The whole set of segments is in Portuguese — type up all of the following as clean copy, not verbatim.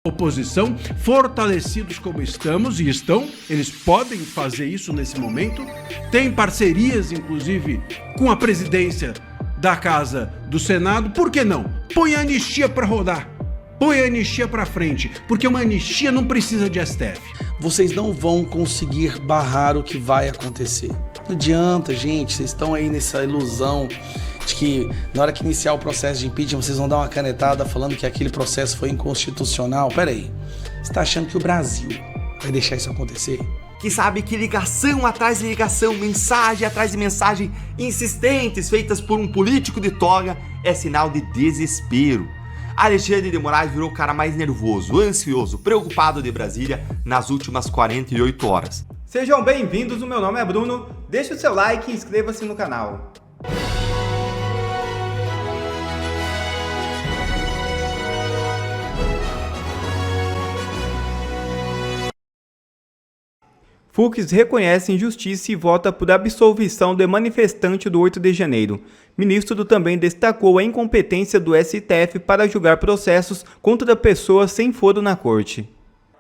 oposição, fortalecidos como estamos, e estão, eles podem fazer isso nesse momento, tem parcerias, inclusive, com a presidência da Casa do Senado, por que não? Põe a anistia para rodar, põe a anistia para frente, porque uma anistia não precisa de STF. Vocês não vão conseguir barrar o que vai acontecer. Não adianta, gente, vocês estão aí nessa ilusão de que na hora que iniciar o processo de impeachment vocês vão dar uma canetada falando que aquele processo foi inconstitucional. Pera aí, você tá achando que o Brasil vai deixar isso acontecer? Que sabe que ligação atrás de ligação, mensagem atrás de mensagem insistentes feitas por um político de toga é sinal de desespero. Alexandre de Moraes virou o cara mais nervoso, ansioso, preocupado de Brasília nas últimas 48 horas. Sejam bem-vindos, o meu nome é Bruno, deixe o seu like e inscreva-se no canal. Fux reconhece injustiça e vota por absolvição de manifestante do 8 de janeiro. Ministro também destacou a incompetência do STF para julgar processos contra pessoas sem foro na corte.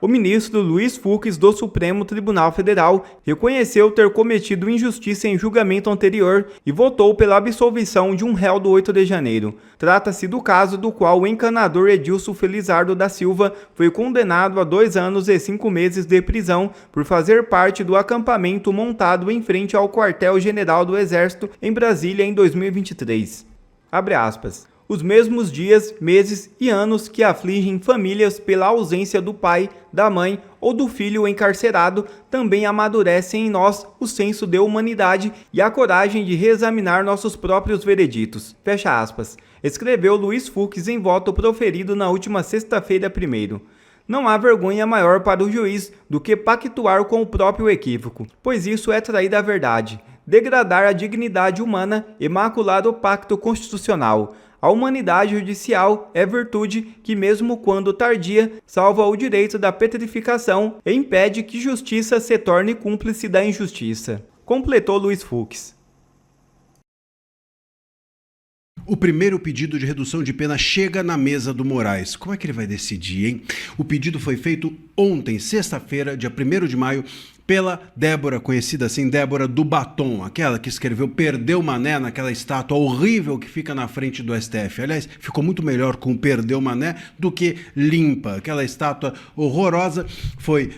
O ministro Luiz Fux, do Supremo Tribunal Federal, reconheceu ter cometido injustiça em julgamento anterior e votou pela absolvição de um réu do 8 de janeiro. Trata-se do caso do qual o encanador Edilson Felizardo da Silva foi condenado a 2 anos e 5 meses de prisão por fazer parte do acampamento montado em frente ao quartel-general do Exército em Brasília em 2023. Abre aspas. Os mesmos dias, meses e anos que afligem famílias pela ausência do pai, da mãe ou do filho encarcerado também amadurecem em nós o senso de humanidade e a coragem de reexaminar nossos próprios vereditos. Fecha aspas. Escreveu Luiz Fux em voto proferido na última sexta-feira 1º. Não há vergonha maior para o juiz do que pactuar com o próprio equívoco, pois isso é trair a verdade, degradar a dignidade humana e macular o pacto constitucional. A humanidade judicial é virtude que, mesmo quando tardia, salva o direito da petrificação e impede que justiça se torne cúmplice da injustiça. Completou Luiz Fux. O primeiro pedido de redução de pena chega na mesa do Moraes. Como é que ele vai decidir, hein? O pedido foi feito ontem, sexta-feira, dia 1º de maio, pela Débora, conhecida assim, Débora do Batom, aquela que escreveu Perdeu Mané naquela estátua horrível que fica na frente do STF. Aliás, ficou muito melhor com Perdeu Mané do que Limpa. Aquela estátua horrorosa foi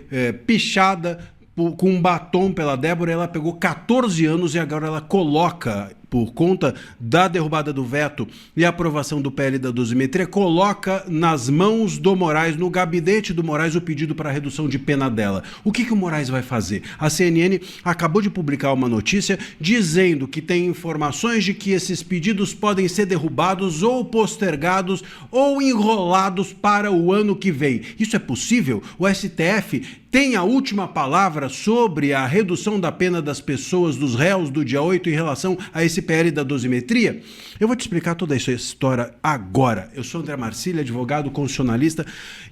pichada com um batom pela Débora. Ela pegou 14 anos e agora ela coloca, por conta da derrubada do veto e a aprovação do PL da dosimetria, coloca nas mãos do Moraes, no gabinete do Moraes, o pedido para a redução de pena dela. O que o Moraes vai fazer? A CNN acabou de publicar uma notícia dizendo que tem informações de que esses pedidos podem ser derrubados ou postergados ou enrolados para o ano que vem. Isso é possível? O STF tem a última palavra sobre a redução da pena das pessoas, dos réus do dia 8 em relação a esse PL da dosimetria? Eu vou te explicar toda essa história agora. Eu sou André Marcílio, advogado, constitucionalista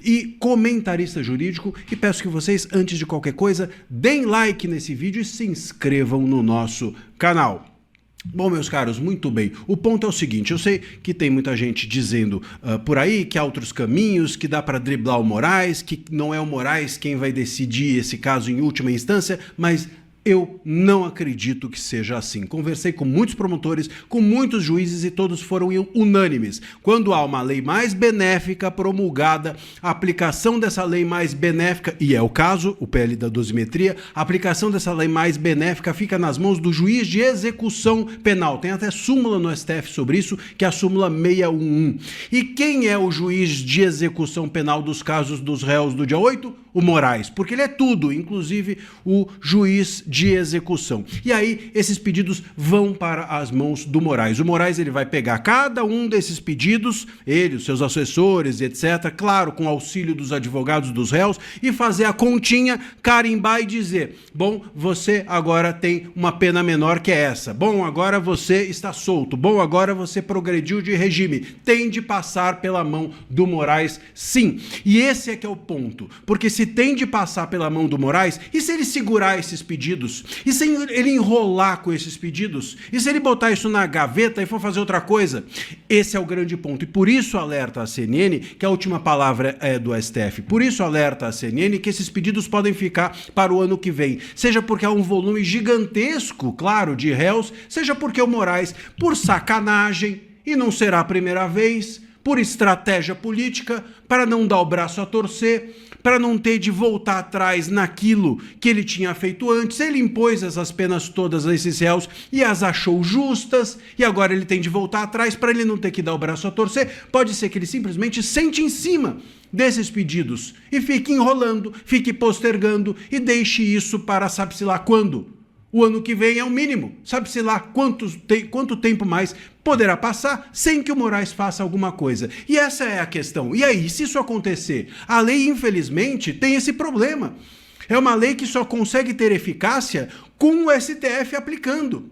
e comentarista jurídico, e peço que vocês, antes de qualquer coisa, deem like nesse vídeo e se inscrevam no nosso canal. Bom, meus caros, muito bem. O ponto é o seguinte, eu sei que tem muita gente dizendo por aí que há outros caminhos, que dá para driblar o Moraes, que não é o Moraes quem vai decidir esse caso em última instância, mas eu não acredito que seja assim. Conversei com muitos promotores, com muitos juízes e todos foram unânimes. Quando há uma lei mais benéfica promulgada, a aplicação dessa lei mais benéfica, e é o caso, o PL da dosimetria, a aplicação dessa lei mais benéfica fica nas mãos do juiz de execução penal. Tem até súmula no STF sobre isso, que é a súmula 611. E quem é o juiz de execução penal dos casos dos réus do dia 8? O Moraes, porque ele é tudo, inclusive o juiz de execução. E aí, esses pedidos vão para as mãos do Moraes. O Moraes, ele vai pegar cada um desses pedidos, ele, os seus assessores, etc., claro, com auxílio dos advogados dos réus, e fazer a continha, carimbar e dizer, bom, você agora tem uma pena menor que essa. Bom, agora você está solto. Bom, agora você progrediu de regime. Tem de passar pela mão do Moraes, sim. E esse é que é o ponto. Porque se tem de passar pela mão do Moraes, e se ele segurar esses pedidos pedidos, e sem ele enrolar com esses pedidos, e se ele botar isso na gaveta e for fazer outra coisa? Esse é o grande ponto. E por isso alerta a CNN, que a última palavra é do STF, por isso alerta a CNN que esses pedidos podem ficar para o ano que vem, seja porque há um volume gigantesco, claro, de réus, seja porque o Moraes, por sacanagem, e não será a primeira vez, por estratégia política, para não dar o braço a torcer, para não ter de voltar atrás naquilo que ele tinha feito antes. Ele impôs essas penas todas a esses réus e as achou justas, e agora ele tem de voltar atrás para ele não ter que dar o braço a torcer. Pode ser que ele simplesmente sente em cima desses pedidos e fique enrolando, fique postergando e deixe isso para sabe-se lá quando. O ano que vem é o mínimo, sabe-se lá quanto tempo mais poderá passar sem que o Moraes faça alguma coisa. E essa é a questão. E aí, se isso acontecer, a lei, infelizmente, tem esse problema. É uma lei que só consegue ter eficácia com o STF aplicando.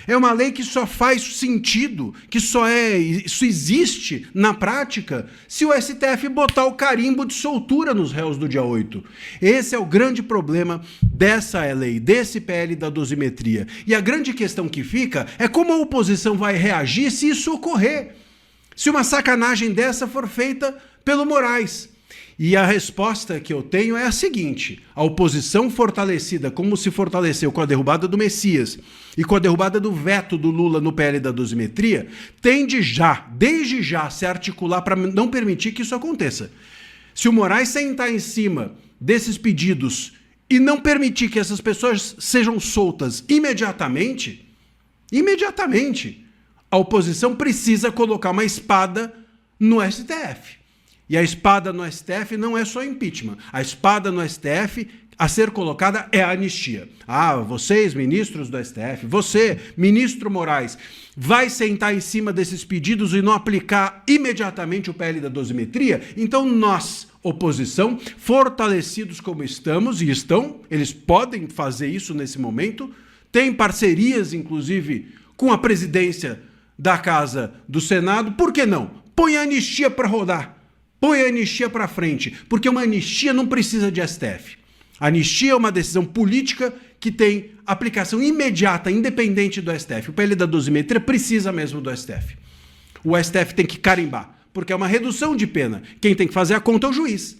É uma lei que só faz sentido, que isso existe na prática, se o STF botar o carimbo de soltura nos réus do dia 8. Esse é o grande problema dessa lei, desse PL da dosimetria. E a grande questão que fica é como a oposição vai reagir se isso ocorrer. Se uma sacanagem dessa for feita pelo Moraes. E a resposta que eu tenho é a seguinte: a oposição fortalecida, como se fortaleceu com a derrubada do Messias e com a derrubada do veto do Lula no PL da dosimetria, tende desde já, se articular para não permitir que isso aconteça. Se o Moraes sentar em cima desses pedidos e não permitir que essas pessoas sejam soltas imediatamente, a oposição precisa colocar uma espada no STF. E a espada no STF não é só impeachment. A espada no STF a ser colocada é a anistia. Ah, vocês, ministros do STF, você, ministro Moraes, vai sentar em cima desses pedidos e não aplicar imediatamente o PL da dosimetria? Então nós, oposição, fortalecidos como estamos, e eles podem fazer isso nesse momento, tem parcerias, inclusive, com a presidência da Casa do Senado, por que não? Põe a anistia para rodar. Põe a anistia para frente, porque uma anistia não precisa de STF. A anistia é uma decisão política que tem aplicação imediata, independente do STF. O PL da dosimetria precisa mesmo do STF. O STF tem que carimbar, porque é uma redução de pena. Quem tem que fazer a conta é o juiz.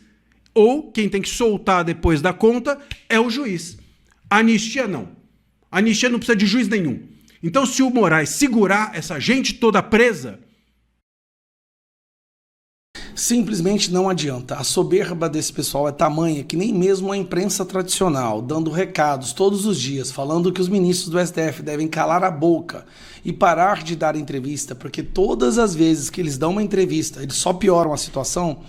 Ou quem tem que soltar depois da conta é o juiz. A anistia não. A anistia não precisa de juiz nenhum. Então, se o Moraes segurar essa gente toda presa, simplesmente não adianta. A soberba desse pessoal é tamanha que nem mesmo a imprensa tradicional, dando recados todos os dias, falando que os ministros do STF devem calar a boca e parar de dar entrevista, porque todas as vezes que eles dão uma entrevista, eles só pioram a situação,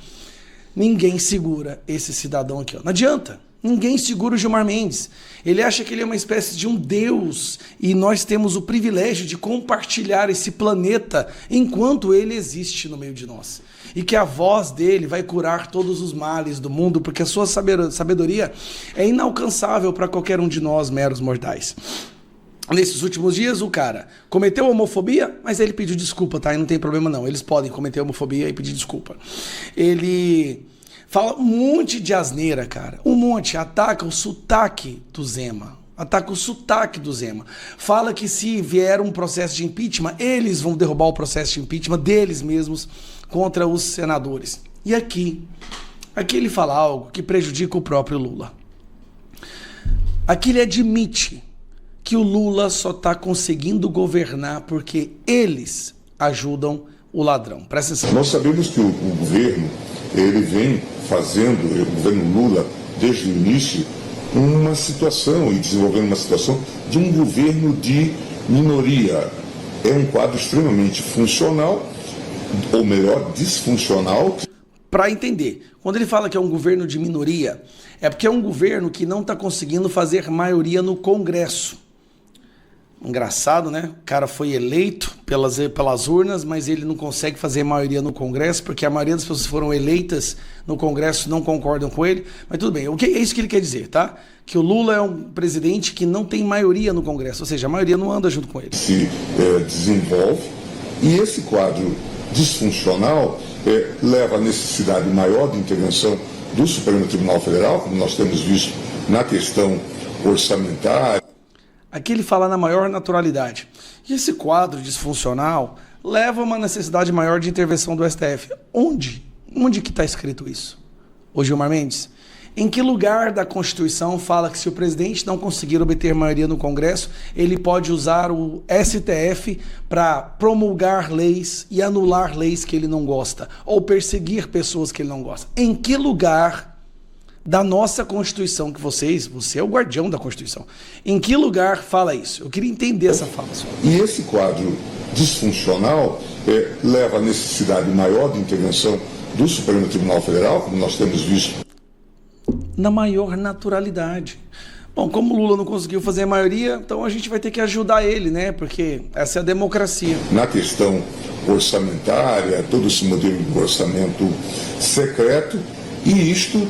ninguém segura esse cidadão aqui. Não adianta. Ninguém segura o Gilmar Mendes. Ele acha que ele é uma espécie de um deus e nós temos o privilégio de compartilhar esse planeta enquanto ele existe no meio de nós. E que a voz dele vai curar todos os males do mundo, porque a sua sabedoria é inalcançável para qualquer um de nós, meros mortais. Nesses últimos dias, o cara cometeu homofobia, mas ele pediu desculpa, tá? E não tem problema não. Eles podem cometer homofobia e pedir desculpa. Ele fala um monte de asneira, cara. Um monte. Ataca o sotaque do Zema. Fala que se vier um processo de impeachment, eles vão derrubar o processo de impeachment deles mesmos contra os senadores. E aqui ele fala algo que prejudica o próprio Lula. Aqui ele admite que o Lula só está conseguindo governar porque eles ajudam o ladrão. Presta atenção. Nós sabemos que o governo, ele vem fazendo, o governo Lula, desde o início, uma situação e desenvolvendo uma situação de um governo de minoria. É um quadro extremamente funcional, ou melhor, disfuncional. Para entender, quando ele fala que é um governo de minoria, é porque é um governo que não está conseguindo fazer maioria no Congresso. Engraçado, né? O cara foi eleito pelas urnas, mas ele não consegue fazer maioria no Congresso, porque a maioria das pessoas que foram eleitas no Congresso não concordam com ele. Mas tudo bem, é isso que ele quer dizer, tá? Que o Lula é um presidente que não tem maioria no Congresso, ou seja, a maioria não anda junto com ele. Se desenvolve, e esse quadro disfuncional leva à necessidade maior de intervenção do Supremo Tribunal Federal, como nós temos visto na questão orçamentária. Aqui ele fala na maior naturalidade. E esse quadro disfuncional leva a uma necessidade maior de intervenção do STF. Onde? Onde que está escrito isso? Ô Gilmar Mendes, em que lugar da Constituição fala que se o presidente não conseguir obter maioria no Congresso, ele pode usar o STF para promulgar leis e anular leis que ele não gosta, ou perseguir pessoas que ele não gosta? Em que lugar da nossa Constituição, que você é o guardião da Constituição, em que lugar fala isso? Eu queria entender essa fala sua. E esse quadro disfuncional leva à necessidade maior de intervenção do Supremo Tribunal Federal, como nós temos visto. Na maior naturalidade. Bom, como o Lula não conseguiu fazer a maioria, então a gente vai ter que ajudar ele, né? Porque essa é a democracia. Na questão orçamentária, todo esse modelo de orçamento secreto, e isto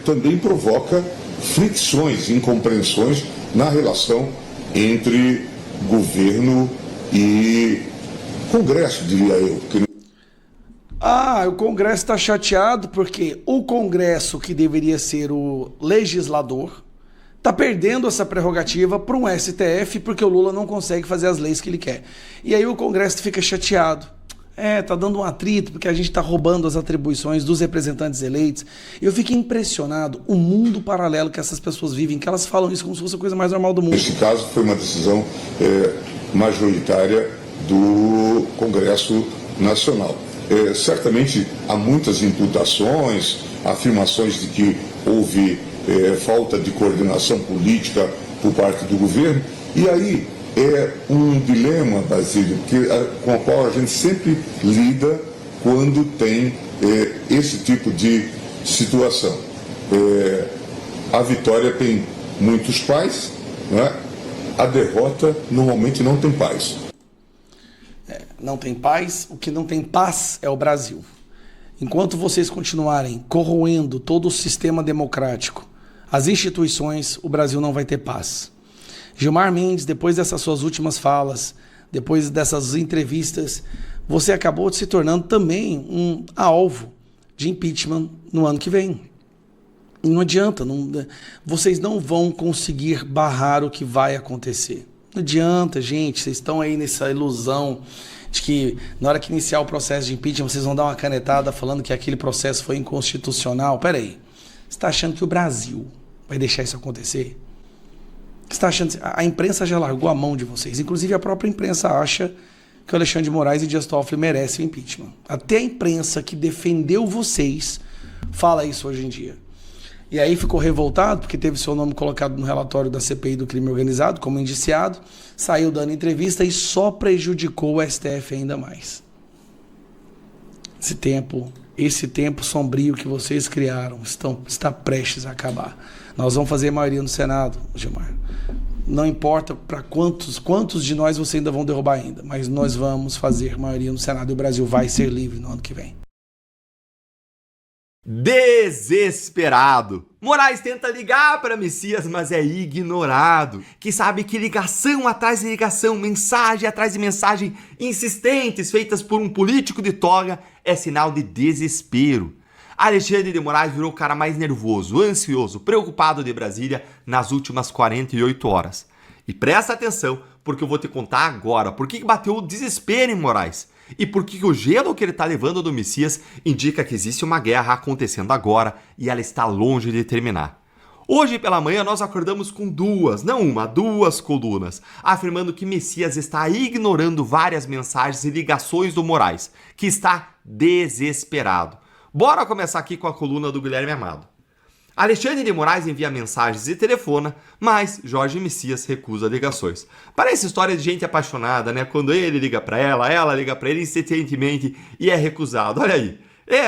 também provoca fricções, incompreensões na relação entre governo e Congresso, diria eu. O Congresso está chateado porque o Congresso, que deveria ser o legislador, está perdendo essa prerrogativa para um STF porque o Lula não consegue fazer as leis que ele quer. E aí o Congresso fica chateado. Tá dando um atrito porque a gente está roubando as atribuições dos representantes eleitos. Eu fico impressionado o mundo paralelo que essas pessoas vivem, que elas falam isso como se fosse a coisa mais normal do mundo. Nesse caso foi uma decisão majoritária do Congresso Nacional. Certamente há muitas imputações, afirmações de que houve falta de coordenação política por parte do governo, e aí é um dilema, Basílio, com o qual a gente sempre lida quando tem esse tipo de situação. A vitória tem muitos pais, não é? A derrota normalmente não tem pais. Não tem paz, o que não tem paz é o Brasil. Enquanto vocês continuarem corroendo todo o sistema democrático, as instituições, o Brasil não vai ter paz. Gilmar Mendes, depois dessas suas últimas falas, depois dessas entrevistas, você acabou se tornando também um alvo de impeachment no ano que vem. E não adianta, vocês não vão conseguir barrar o que vai acontecer. Não adianta, gente, vocês estão aí nessa ilusão de que na hora que iniciar o processo de impeachment vocês vão dar uma canetada falando que aquele processo foi inconstitucional. Peraí, você está achando que o Brasil vai deixar isso acontecer? Você está achando... A imprensa já largou a mão de vocês. Inclusive a própria imprensa acha que o Alexandre de Moraes e Dias Toffoli merecem o impeachment. Até a imprensa que defendeu vocês fala isso hoje em dia. E aí ficou revoltado porque teve seu nome colocado no relatório da CPI do crime organizado como indiciado, saiu dando entrevista e só prejudicou o STF ainda mais. Esse tempo sombrio que vocês criaram está prestes a acabar. Nós vamos fazer maioria no Senado, Gilmar. Não importa para quantos de nós vocês ainda vão derrubar ainda, mas nós vamos fazer maioria no Senado e o Brasil vai ser livre no ano que vem. Desesperado. Moraes tenta ligar para Messias, mas é ignorado. Que sabe que ligação atrás de ligação, mensagem atrás de mensagem insistentes feitas por um político de toga é sinal de desespero. Alexandre de Moraes virou o cara mais nervoso, ansioso, preocupado de Brasília nas últimas 48 horas. E presta atenção, porque eu vou te contar agora por que bateu o desespero em Moraes. E por que o gelo que ele está levando do Messias indica que existe uma guerra acontecendo agora e ela está longe de terminar. Hoje pela manhã nós acordamos com duas colunas, afirmando que Messias está ignorando várias mensagens e ligações do Moraes, que está desesperado. Bora começar aqui com a coluna do Guilherme Amado. Alexandre de Moraes envia mensagens e telefona, mas Jorge Messias recusa ligações. Parece história de gente apaixonada, né? Quando ele liga pra ela liga pra ele insistentemente e é recusado. Olha aí.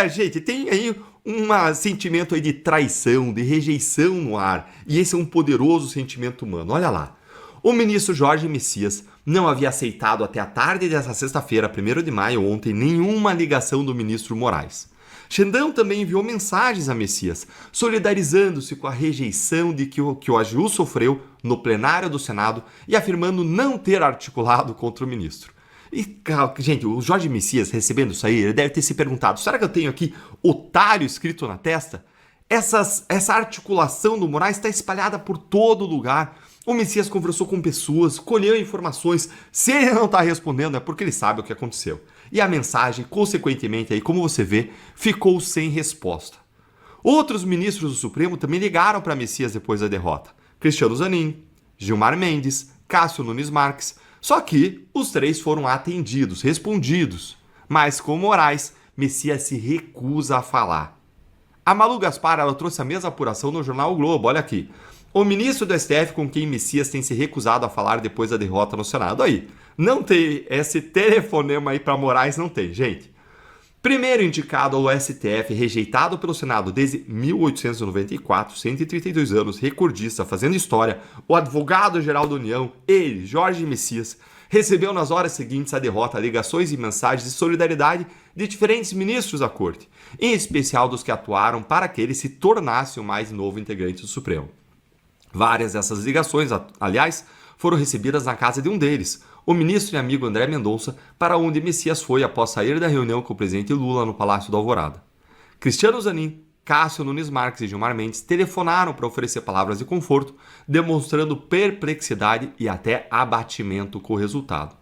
Gente, tem aí um sentimento aí de traição, de rejeição no ar. E esse é um poderoso sentimento humano. Olha lá. O ministro Jorge Messias não havia aceitado até a tarde dessa sexta-feira, 1º de maio, ontem, nenhuma ligação do ministro Moraes. Xandão também enviou mensagens a Messias, solidarizando-se com a rejeição de que o AGU sofreu no plenário do Senado e afirmando não ter articulado contra o ministro. E, gente, o Jorge Messias recebendo isso aí, ele deve ter se perguntado, será que eu tenho aqui otário escrito na testa? Essa articulação do Moraes está espalhada por todo lugar. O Messias conversou com pessoas, colheu informações. Se ele não está respondendo é porque ele sabe o que aconteceu. E a mensagem, consequentemente, aí, como você vê, ficou sem resposta. Outros ministros do Supremo também ligaram para Messias depois da derrota. Cristiano Zanin, Gilmar Mendes, Cássio Nunes Marques. Só que os três foram atendidos, respondidos. Mas com Moraes, Messias se recusa a falar. A Malu Gaspar, ela trouxe a mesma apuração no jornal O Globo, olha aqui. O ministro do STF com quem Messias tem se recusado a falar depois da derrota no Senado. Aí, não tem esse telefonema aí para Moraes, não tem, gente. Primeiro indicado ao STF, rejeitado pelo Senado desde 1894, 132 anos, recordista, fazendo história, o advogado-geral da União, ele, Jorge Messias, recebeu nas horas seguintes à derrota ligações e mensagens de solidariedade de diferentes ministros da Corte, em especial dos que atuaram para que ele se tornasse o mais novo integrante do Supremo. Várias dessas ligações, aliás, foram recebidas na casa de um deles, o ministro e amigo André Mendonça, para onde Messias foi após sair da reunião com o presidente Lula no Palácio do Alvorada. Cristiano Zanin, Cássio Nunes Marques e Gilmar Mendes telefonaram para oferecer palavras de conforto, demonstrando perplexidade e até abatimento com o resultado.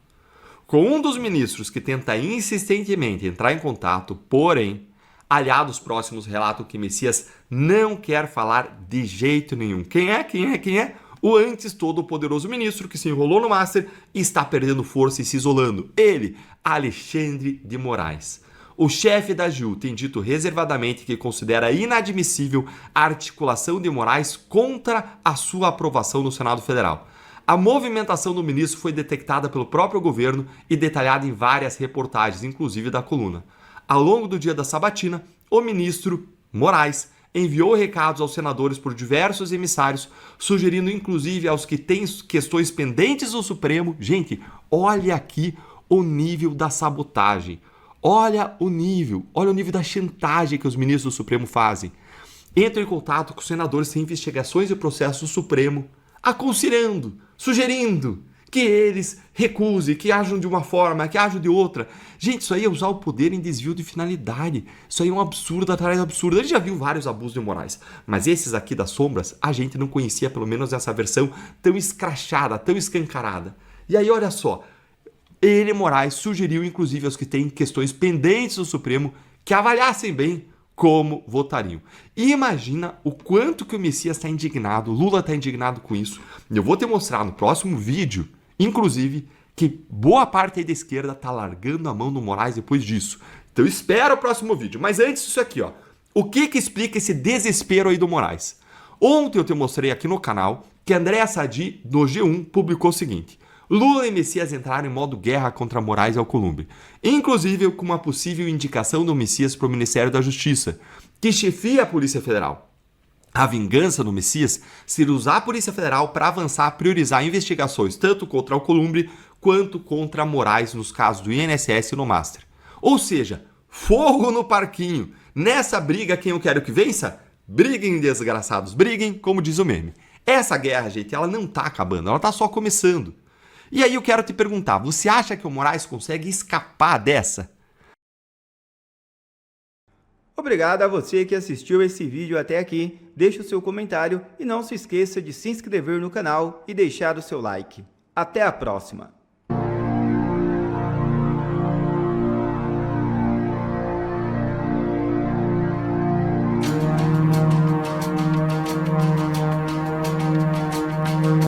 Com um dos ministros que tenta insistentemente entrar em contato, porém, aliados próximos relatam que Messias não quer falar de jeito nenhum. Quem é? O antes todo-poderoso ministro que se enrolou no Master e está perdendo força e se isolando. Ele, Alexandre de Moraes. O chefe da AGU tem dito reservadamente que considera inadmissível a articulação de Moraes contra a sua aprovação no Senado Federal. A movimentação do ministro foi detectada pelo próprio governo e detalhada em várias reportagens, inclusive da coluna. Ao longo do dia da sabatina, o ministro Moraes enviou recados aos senadores por diversos emissários, sugerindo inclusive aos que têm questões pendentes no Supremo. Gente, olha aqui o nível da sabotagem. Olha o nível da chantagem que os ministros do Supremo fazem. Entram em contato com os senadores sem investigações e processos do Supremo, aconselhando, sugerindo que eles recusem, que ajam de uma forma, que ajam de outra. Gente, isso aí é usar o poder em desvio de finalidade. Isso aí é um absurdo atrás de absurdo. A gente já viu vários abusos de Moraes, mas esses aqui das sombras, a gente não conhecia, pelo menos essa versão tão escrachada, tão escancarada. E aí, olha só, ele, Moraes, sugeriu inclusive aos que têm questões pendentes do Supremo que avaliassem bem como votariam. E imagina o quanto que o Messias está indignado, o Lula está indignado com isso. Eu vou te mostrar no próximo vídeo, inclusive, que boa parte aí da esquerda está largando a mão do Moraes depois disso. Então espera o próximo vídeo. Mas antes disso aqui, ó, o que explica esse desespero aí do Moraes? Ontem eu te mostrei aqui no canal que Andréa Sadi, do G1, publicou o seguinte: Lula e Messias entraram em modo guerra contra Moraes e Alcolumbre, inclusive com uma possível indicação do Messias para o Ministério da Justiça, que chefia a Polícia Federal. A vingança do Messias seria usar a Polícia Federal para avançar, priorizar investigações tanto contra Alcolumbre quanto contra Moraes nos casos do INSS e no Master. Ou seja, fogo no parquinho. Nessa briga, quem eu quero que vença? Briguem, desgraçados, briguem, como diz o meme. Essa guerra, gente, ela não está acabando, ela está só começando. E aí eu quero te perguntar, você acha que o Moraes consegue escapar dessa? Obrigado a você que assistiu esse vídeo até aqui. Deixe o seu comentário e não se esqueça de se inscrever no canal e deixar o seu like. Até a próxima!